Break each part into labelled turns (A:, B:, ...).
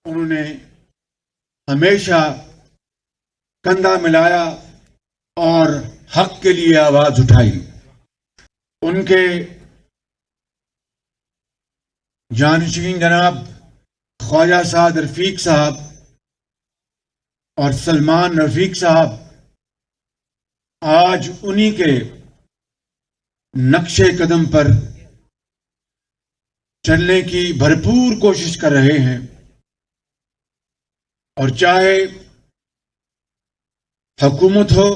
A: انہوں نے ہمیشہ کندھا ملایا اور حق کے لیے آواز اٹھائی. ان کے جانشین جناب خواجہ سعد رفیق صاحب اور سلمان رفیق صاحب آج انہی کے نقش قدم پر چلنے کی بھرپور کوشش کر رہے ہیں. اور چاہے حکومت ہو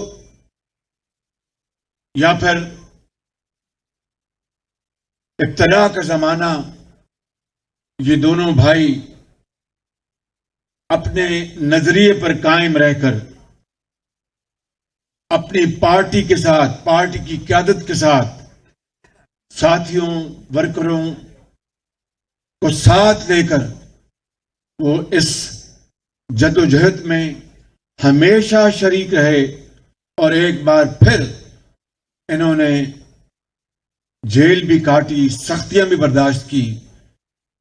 A: یا پھر ابتلا کا زمانہ، یہ دونوں بھائی اپنے نظریے پر قائم رہ کر اپنی پارٹی کے ساتھ، پارٹی کی قیادت کے ساتھ ساتھیوں، ورکروں کو ساتھ لے کر وہ اس جدوجہد میں ہمیشہ شریک رہے. اور ایک بار پھر انہوں نے جیل بھی کاٹی، سختیاں بھی برداشت کی،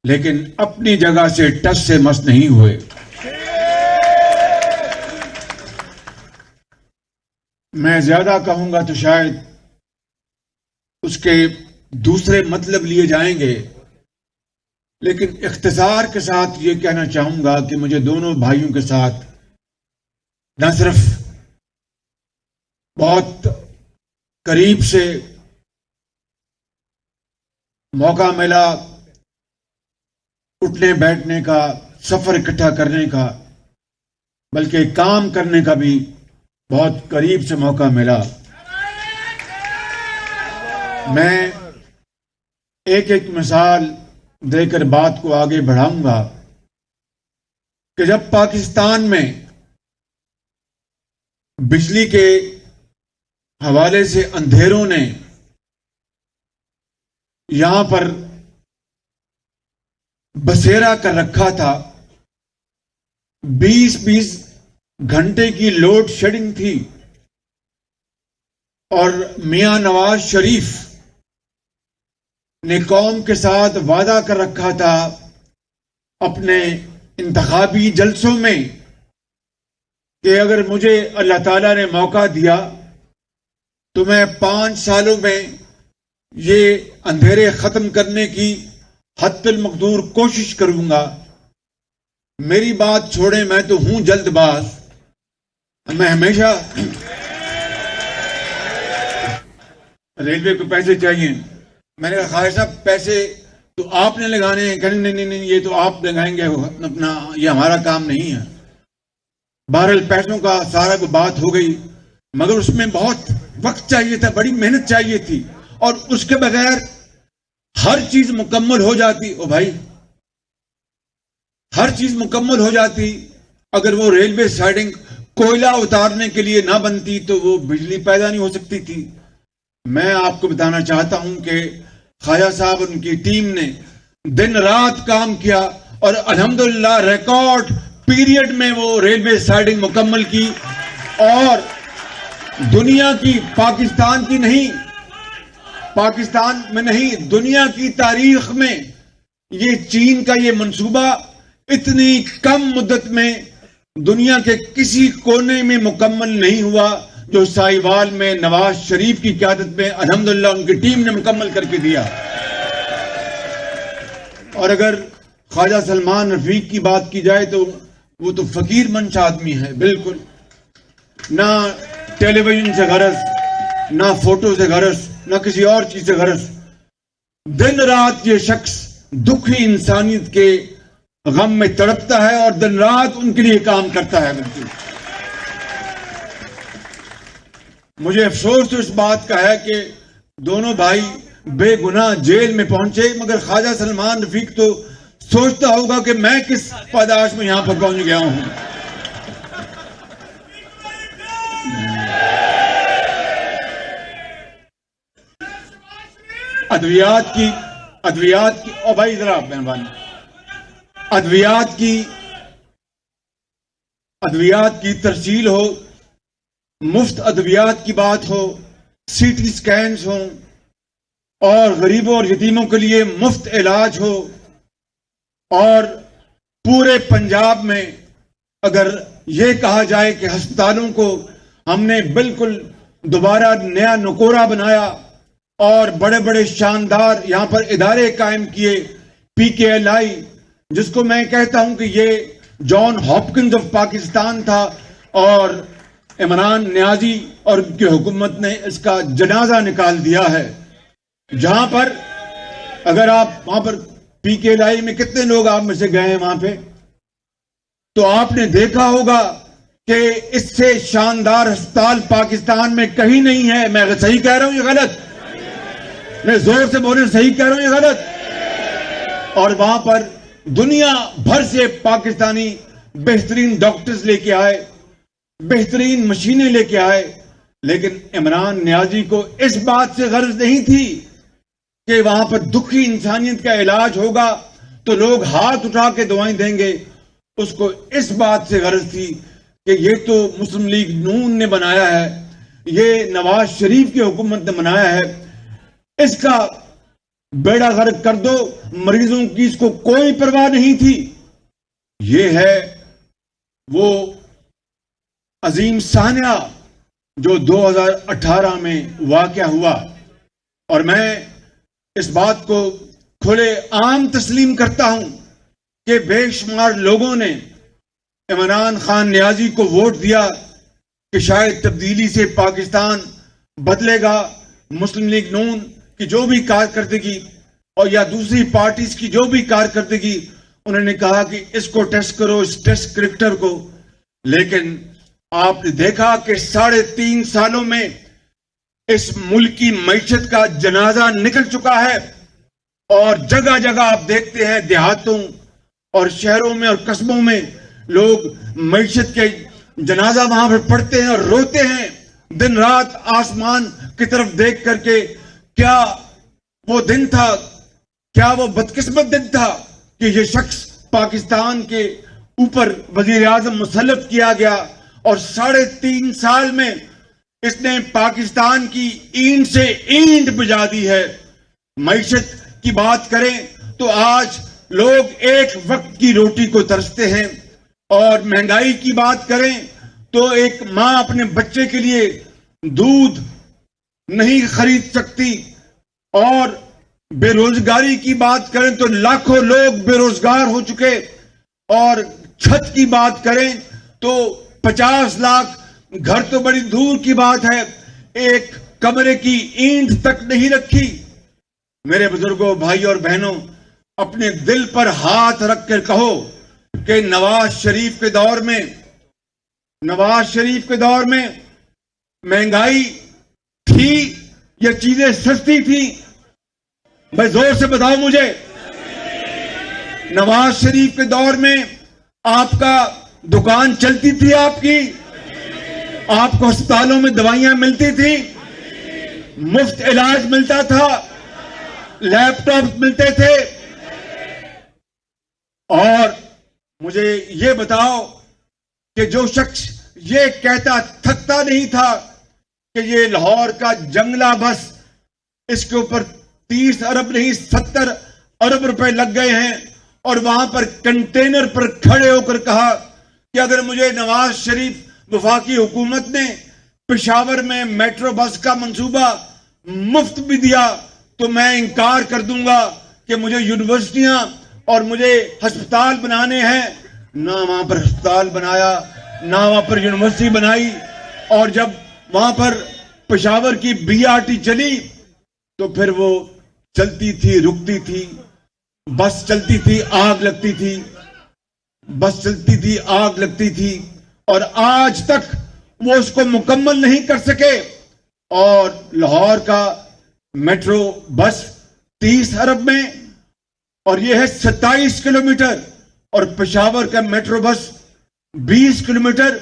A: لیکن اپنی جگہ سے ٹس سے مس نہیں ہوئے. میں زیادہ کہوں گا تو شاید اس کے دوسرے مطلب لیے جائیں گے، لیکن اختصار کے ساتھ یہ کہنا چاہوں گا کہ مجھے دونوں بھائیوں کے ساتھ نہ صرف بہت قریب سے موقع ملا اٹھنے بیٹھنے کا، سفر اکٹھا کرنے کا، بلکہ کام کرنے کا بھی بہت قریب سے موقع ملا. میں ایک ایک مثال دے کر بات کو آگے بڑھاؤں گا کہ جب پاکستان میں بجلی کے حوالے سے اندھیروں نے یہاں پر بسیرا کر رکھا تھا، 20 گھنٹے کی لوڈ شیڈنگ تھی، اور میاں نواز شریف نے قوم کے ساتھ وعدہ کر رکھا تھا اپنے انتخابی جلسوں میں کہ اگر مجھے اللہ تعالیٰ نے موقع دیا تو میں 5 سالوں میں یہ اندھیرے ختم کرنے کی حد المقدور کوشش کروں گا. میری بات چھوڑیں، میں تو ہوں جلد باز. میں ہمیشہ ریلوے کو پیسے چاہیے، میں نے کہا خواجہ صاحب پیسے تو آپ نے لگانے ہیں. کہیں نہیں یہ تو آپ لگائیں گے اپنا، یہ ہمارا کام نہیں ہے. بہرحال پیسوں کا سارا کو بات ہو گئی، مگر اس میں بہت وقت چاہیے تھا، بڑی محنت چاہیے تھی، اور اس کے بغیر ہر چیز مکمل ہو جاتی. او بھائی، ہر چیز مکمل ہو جاتی اگر وہ ریلوے سائڈنگ کوئلہ اتارنے کے لیے نہ بنتی تو وہ بجلی پیدا نہیں ہو سکتی تھی. میں آپ کو بتانا چاہتا ہوں کہ خواجہ صاحب ان کی ٹیم نے دن رات کام کیا اور الحمدللہ ریکارڈ پیریڈ میں وہ ریلوے سائڈنگ مکمل کی. اور دنیا کی، پاکستان کی نہیں، پاکستان میں نہیں، دنیا کی تاریخ میں یہ چین کا یہ منصوبہ اتنی کم مدت میں دنیا کے کسی کونے میں مکمل نہیں ہوا جو سائیوال میں نواز شریف کی قیادت میں الحمدللہ ان کی ٹیم نے مکمل کر کے دیا. اور اگر خواجہ سلمان رفیق کی بات کی جائے تو وہ تو فقیر منش آدمی ہے، بالکل نہ ٹیلی ویژن سے غرض، نہ فوٹو سے غرض، نہ کسی اور چیز سے غرض. دن رات یہ شخص دکھی انسانیت کے غم میں تڑپتا ہے اور دن رات ان کے لیے کام کرتا ہے. بالکل مجھے افسوس تو اس بات کا ہے کہ دونوں بھائی بے گناہ جیل میں پہنچے، مگر خواجہ سلمان رفیق تو سوچتا ہوگا کہ میں کس پاداش میں یہاں پر پہنچ گیا ہوں. ادویات کی او بھائی ذرا مہربانی، ادویات کی ترسیل ہو، مفت ادویات کی بات ہو، سی ٹی سکینز ہوں، اور غریبوں اور یتیموں کے لیے مفت علاج ہو، اور پورے پنجاب میں اگر یہ کہا جائے کہ ہسپتالوں کو ہم نے بالکل دوبارہ نیا نکورہ بنایا اور بڑے بڑے شاندار یہاں پر ادارے قائم کیے، پی کے ایل آئی، جس کو میں کہتا ہوں کہ یہ جان ہاپکنز آف پاکستان تھا، اور عمران نیازی اور ان کی حکومت نے اس کا جنازہ نکال دیا ہے. جہاں پر اگر آپ وہاں پر پی کے ایل آئی میں کتنے لوگ آپ میں سے گئے ہیں وہاں پہ، تو آپ نے دیکھا ہوگا کہ اس سے شاندار ہسپتال پاکستان میں کہیں نہیں ہے. میں صحیح کہہ رہا ہوں یہ غلط؟ میں زور سے بولے صحیح کہہ رہا ہوں یہ غلط؟ اور وہاں پر دنیا بھر سے پاکستانی بہترین ڈاکٹرز لے کے آئے، بہترین مشینیں لے کے آئے، لیکن عمران نیازی کو اس بات سے غرض نہیں تھی کہ وہاں پر دکھی انسانیت کا علاج ہوگا تو لوگ ہاتھ اٹھا کے دعائیں دیں گے. اس کو اس بات سے غرض تھی کہ یہ تو مسلم لیگ نون نے بنایا ہے، یہ نواز شریف کی حکومت نے بنایا ہے، اس کا بیڑا غرق کر دو. مریضوں کی اس کو کوئی پرواہ نہیں تھی. یہ ہے وہ عظیم سانحہ جو 2018 میں واقع ہوا، اور میں اس بات کو کھلے عام تسلیم کرتا ہوں کہ بے شمار لوگوں نے عمران خان نیازی کو ووٹ دیا کہ شاید تبدیلی سے پاکستان بدلے گا. مسلم لیگ نون کی جو بھی کارکردگی اور یا دوسری پارٹیز کی جو بھی کارکردگی، انہوں نے کہا کہ اس کو ٹیسٹ کرو، اس ٹیسٹ کرکٹر کو. لیکن آپ نے دیکھا کہ 3.5 سالوں میں اس ملک کی معیشت کا جنازہ نکل چکا ہے، اور جگہ جگہ آپ دیکھتے ہیں دیہاتوں اور شہروں میں اور قصبوں میں لوگ معیشت کے جنازہ وہاں پر پڑھتے ہیں اور روتے ہیں دن رات آسمان کی طرف دیکھ کر کے. کیا وہ دن تھا، کیا وہ بدقسمت دن تھا کہ یہ شخص پاکستان کے اوپر وزیر اعظم مسلط کیا گیا، اور 3.5 سال میں اس نے پاکستان کی اینٹ سے اینٹ بجا دی ہے. معیشت کی بات کریں تو آج لوگ ایک وقت کی روٹی کو ترستے ہیں، اور مہنگائی کی بات کریں تو ایک ماں اپنے بچے کے لیے دودھ نہیں خرید سکتی، اور بے روزگاری کی بات کریں تو لاکھوں لوگ بے روزگار ہو چکے، اور چھت کی بات کریں تو 50 لاکھ گھر تو بڑی دور کی بات ہے، ایک کمرے کی اینٹ تک نہیں رکھی. میرے بزرگوں، بھائی اور بہنوں، اپنے دل پر ہاتھ رکھ کر کہو کہ نواز شریف کے دور میں مہنگائی تھی یا چیزیں سستی تھی؟ بھائی زور سے بتاؤ مجھے. نواز شریف کے دور میں آپ کا دکان چلتی تھی، آپ کو ہسپتالوں میں دوائیاں ملتی تھی، مفت علاج ملتا تھا، لیپ ٹاپ ملتے تھے. اور مجھے یہ بتاؤ کہ جو شخص یہ کہتا تھکتا نہیں تھا کہ یہ لاہور کا جنگلہ بس، اس کے اوپر 30 ارب نہیں 70 ارب روپے لگ گئے ہیں، اور وہاں پر کنٹینر پر کھڑے ہو کر کہا کہ اگر مجھے نواز شریف وفاقی حکومت نے پشاور میں میٹرو بس کا منصوبہ مفت بھی دیا تو میں انکار کر دوں گا کہ مجھے یونیورسٹیاں اور مجھے ہسپتال بنانے ہیں. نہ وہاں پر ہسپتال بنایا، نہ وہاں پر یونیورسٹی بنائی. اور جب وہاں پر پشاور کی BRT چلی تو پھر وہ چلتی تھی، رکتی تھی، بس چلتی تھی، آگ لگتی تھی، بس چلتی تھی، آگ لگتی تھی، اور آج تک وہ اس کو مکمل نہیں کر سکے. اور لاہور کا میٹرو بس 30 ارب میں، اور یہ ہے 27 کلومیٹر، اور پشاور کا میٹرو بس 20 کلومیٹر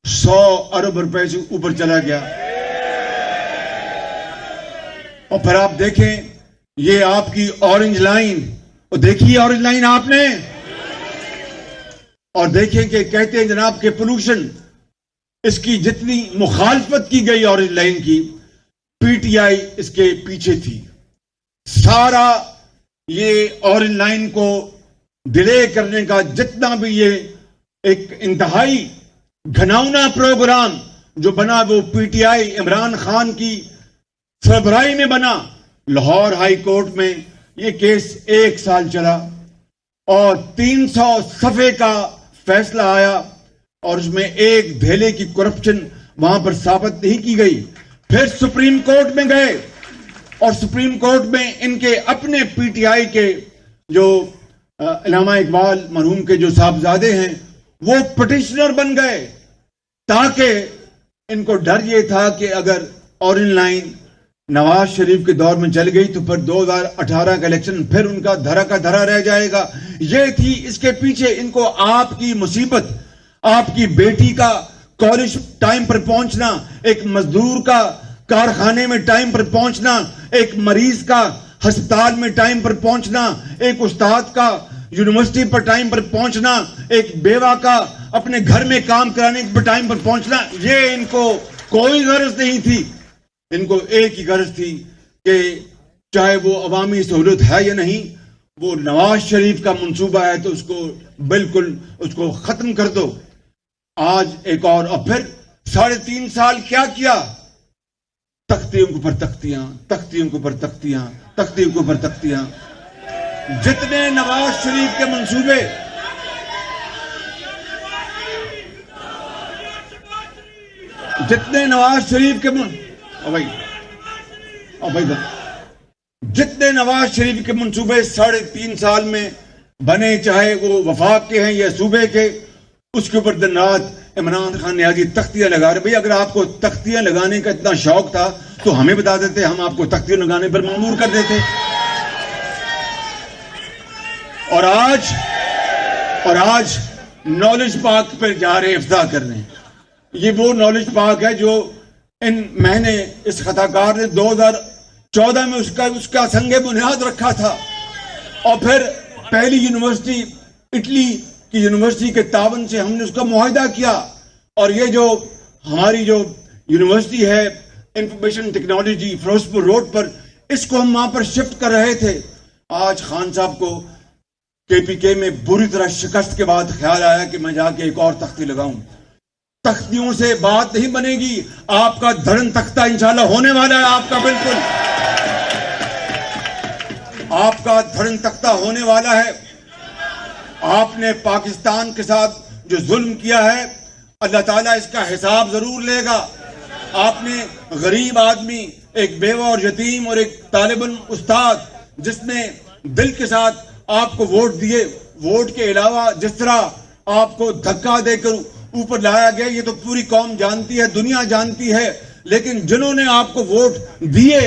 A: 100 ارب روپے سے اوپر چلا گیا. اور پھر آپ دیکھیں یہ آپ کی اورنج لائن، اور دیکھیے اورنج لائن آپ نے، اور دیکھیں کہ کہتے ہیں جناب کہ پولوشن، اس کی جتنی مخالفت کی گئی اورنج لائن کی، PTI اس کے پیچھے تھی. سارا یہ اورنج لائن کو ڈیلے کرنے کا جتنا بھی یہ ایک انتہائی گھناؤنا پروگرام جو بنا وہ P T I Imran Khan کی سربراہی میں بنا. لاہور ہائی کورٹ میں یہ کیس 1 سال چلا اور 300 صفحے کا فیصلہ آیا اور اس میں ایک دھیلے کی کرپشن وہاں پر ثابت نہیں کی گئی. پھر سپریم کورٹ میں گئے اور سپریم کورٹ میں ان کے اپنے پی ٹی آئی کے جو علامہ اقبال مرحوم کے جو صاحبزادے ہیں وہ پٹیشنر بن گئے تاکہ ان کو ڈر یہ تھا کہ اگر اورنج لائن نواز شریف کے دور میں چل گئی تو پھر 2018 کا الیکشن پھر ان کا دھرا رہ جائے گا. یہ تھی اس کے پیچھے. ان کو آپ کی مصیبت، آپ کی بیٹی کا کالج ٹائم پر پہنچنا، ایک مزدور کا کارخانے میں ٹائم پر پہنچنا، ایک مریض کا ہسپتال میں ٹائم پر پہنچنا، ایک استاد کا یونیورسٹی پر ٹائم پر پہنچنا، ایک بیوہ کا اپنے گھر میں کام کرانے پر ٹائم پر پہنچنا، یہ ان کو کوئی غرض نہیں تھی. ان کو ایک ہی غرض تھی کہ چاہے وہ عوامی سہولت ہے یا نہیں، وہ نواز شریف کا منصوبہ ہے تو اس کو بالکل اس کو ختم کر دو. آج ایک اور پھر 3.5 سال کیا کیا؟ تختیوں کے اوپر تختیاں، تختیوں کے اوپر تختیاں، تختیوں کے اوپر تختیاں. جتنے نواز شریف کے منصوبے جتنے نواز شریف کے منصوبے 3.5 سال میں بنے، چاہے وہ وفاق کے ہیں یا صوبے کے، اس کے اوپر دن رات عمران خان نیازی تختیاں لگا رہے. بھئی اگر آپ کو تختیاں لگانے کا اتنا شوق تھا تو ہمیں بتا دیتے، ہم آپ کو تختیاں لگانے پر مأمور کر دیتے. اور آج نالج پارک پر جا رہے افزا کر رہے ہیں. یہ وہ نالج پارک ہے جو میں نے اس خطاکار نے 2014 میں اس کا سنگ بنیاد رکھا تھا. اور پھر پہلی یونیورسٹی اٹلی کی یونیورسٹی کے تعاون سے ہم نے اس کا معاہدہ کیا. اور یہ جو ہماری جو یونیورسٹی ہے انفارمیشن ٹیکنالوجی فیروزپور روڈ پر، اس کو ہم وہاں پر شفٹ کر رہے تھے. آج خان صاحب کو KPK میں بری طرح شکست کے بعد خیال آیا کہ میں جا کے ایک اور تختی لگاؤں. تختیوں سے بات نہیں بنے گی. آپ کا دھڑن تختہ انشاءاللہ ہونے والا ہے. آپ کا بالکل آپ کا دھڑن تختہ ہونے والا ہے. آپ نے پاکستان کے ساتھ جو ظلم کیا ہے اللہ تعالیٰ اس کا حساب ضرور لے گا. آپ نے غریب آدمی، ایک بیوہ اور یتیم اور ایک طالب علم استاد جس نے دل کے ساتھ آپ کو ووٹ دیے، ووٹ کے علاوہ جس طرح آپ کو دھکا دے کر اوپر لایا گیا یہ تو پوری قوم جانتی ہے، دنیا جانتی ہے. لیکن جنہوں نے آپ کو ووٹ دیے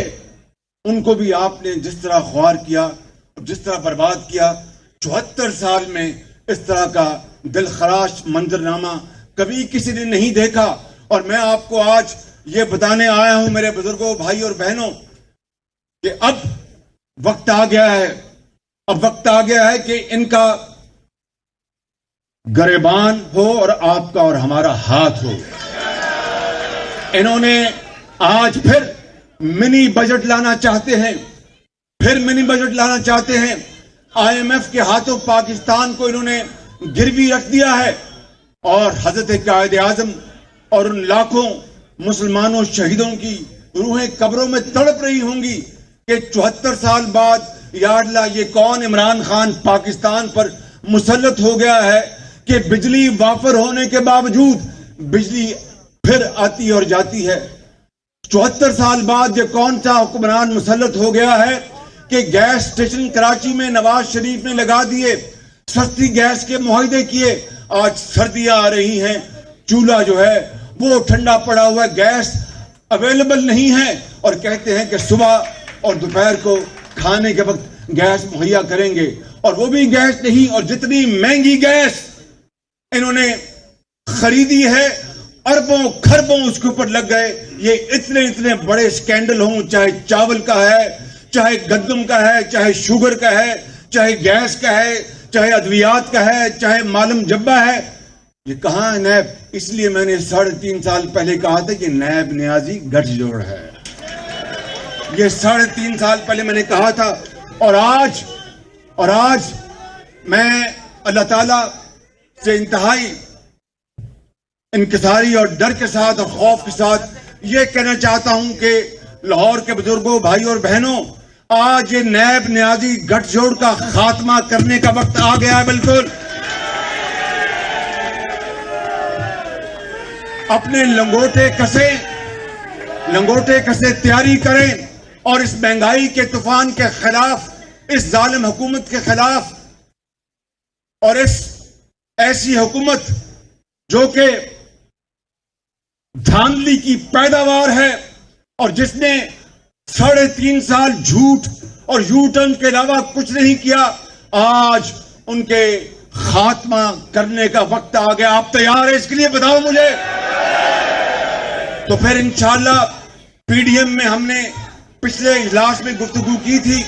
A: ان کو بھی آپ نے جس طرح خوار کیا، جس طرح برباد کیا. 74 سال میں اس طرح کا دل خراش منظرنامہ کبھی کسی نے نہیں دیکھا. اور میں آپ کو آج یہ بتانے آیا ہوں میرے بزرگوں، بھائی اور بہنوں، کہ اب وقت آ گیا ہے کہ ان کا گریبان ہو اور آپ کا اور ہمارا ہاتھ ہو. انہوں نے آج پھر منی بجٹ لانا چاہتے ہیں. IMF کے ہاتھوں پاکستان کو انہوں نے گروی رکھ دیا ہے. اور حضرت قائد اعظم اور ان لاکھوں مسلمانوں شہیدوں کی روحیں قبروں میں تڑپ رہی ہوں گی کہ 74 سال بعد یا اللہ یہ کون عمران خان پاکستان پر مسلط ہو گیا ہے کہ بجلی وافر ہونے کے باوجود بجلی پھر آتی اور جاتی ہے. 74 سال بعد یہ کون سا حکمران مسلط ہو گیا ہے کہ گیس اسٹیشن کراچی میں نواز شریف نے لگا دیے، سستی گیس کے معاہدے کیے. آج سردیاں آ رہی ہیں، چولہا جو ہے وہ ٹھنڈا پڑا ہوا ہے، گیس اویلیبل نہیں ہے، اور کہتے ہیں کہ صبح اور دوپہر کو کھانے کے وقت گیس مہیا کریں گے. اور وہ بھی گیس نہیں، اور جتنی مہنگی گیس انہوں نے خریدی ہے اربوں خربوں اس کے اوپر لگ گئے. یہ اتنے بڑے سکینڈل ہوں، چاہے چاول کا ہے، چاہے گندم کا ہے، چاہے شوگر کا ہے، چاہے گیس کا ہے، چاہے ادویات کا ہے، چاہے معلوم جبہ ہے. یہ کہاں ہے نیب؟ اس لیے میں نے 3.5 سال پہلے کہا تھا کہ نیب نیازی گٹھ جوڑ ہے. یہ 3.5 سال پہلے میں نے کہا تھا. اور آج میں اللہ تعالیٰ سے انتہائی انکساری اور ڈر کے ساتھ اور خوف کے ساتھ یہ کہنا چاہتا ہوں کہ لاہور کے بزرگوں، بھائیوں اور بہنوں، آج یہ نیب نیازی گٹھ جوڑ کا خاتمہ کرنے کا وقت آ گیا ہے۔ بالکل اپنے لنگوٹے کسے تیاری کریں اور اس مہنگائی کے طوفان کے خلاف، اس ظالم حکومت کے خلاف، اور اس ایسی حکومت جو کہ دھاندلی کی پیداوار ہے اور جس نے 3.5 سال جھوٹ اور یو ٹرن کے علاوہ کچھ نہیں کیا، آج ان کے خاتمہ کرنے کا وقت آ گیا۔ آپ تیار ہیں اس کے لیے؟ بتاؤ مجھے۔ تو پھر انشاءاللہ پی ڈی ایم میں ہم نے پچھلے اجلاس میں گفتگو کی تھی،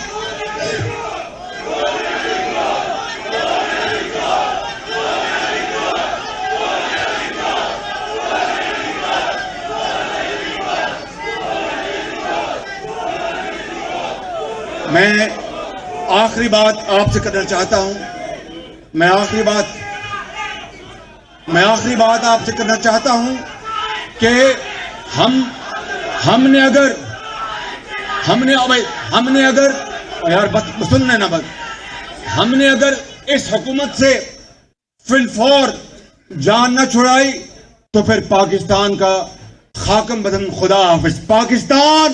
A: میں آخری بات آپ سے کرنا چاہتا ہوں، میں آخری بات آپ سے کرنا چاہتا ہوں کہ ہم نے اگر یار بس سن لینا، بس ہم نے اگر اس حکومت سے فی الفور جان نہ چھڑائی تو پھر پاکستان کا خاکم بدن۔ خدا حافظ۔ پاکستان